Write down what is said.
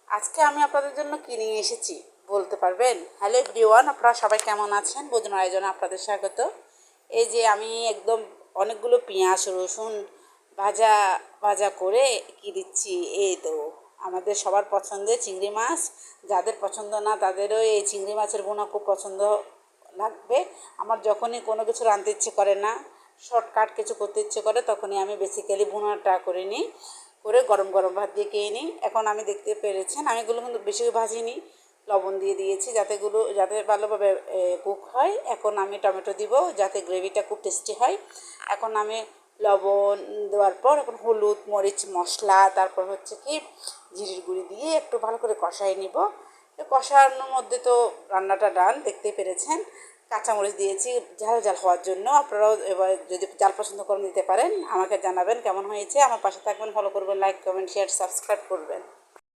আজকে আমি আপনাদের জন্য কি নিয়ে এসেছি বলতে পারবেন? হ্যালো এভরিওয়ান, আপনারা সবাই কেমন আছেন? ভোজনের আয়োজনে আপনাদের স্বাগত। এই যে আমি একদম অনেকগুলো পেঁয়াজ রসুন ভাজা ভাজা করে কি দিচ্ছি, এই তো আমাদের সবার পছন্দের চিংড়ি মাছ। যাদের পছন্দ না তাদেরও এই চিংড়ি মাছের ভুনা খুব পছন্দ লাগবে। আমার যখনই কোনো কিছু রাঁধতে ইচ্ছে করে না, শর্টকাট কিছু করতে ইচ্ছে করে, তখনই আমি বেসিক্যালি ভুনাটা করে নিই, করে গরম গরম ভাত দিয়ে খেয়ে নিই। এখন আমি দেখতে পেরেছেন আমি এগুলো কিন্তু বেশি ভাজিনি, লবণ দিয়ে দিয়েছি যাতে ভালোভাবে কুক হয়। এখন আমি টমেটো দিব যাতে গ্রেভিটা খুব টেস্টি হয়। এখন আমি লবণ দেওয়ার পর এখন হলুদ মরিচ মশলা, তারপর হচ্ছে কি জিরের গুঁড়ি দিয়ে একটু ভালো করে কষাই নিব। কষানোর মধ্যে তো রান্নাটা ডান, দেখতেই পেরেছেন। কাঁচামরিচ দিয়েছি ঝাল ঝাল হওয়ার জন্য। আপনারাও এবার যদি ঝাল পছন্দ করেন দিতে পারেন। আমাকে জানাবেন কেমন হয়েছে। আমার পাশে থাকবেন, ফলো করবেন, লাইক কমেন্ট শেয়ার সাবস্ক্রাইব করবেন।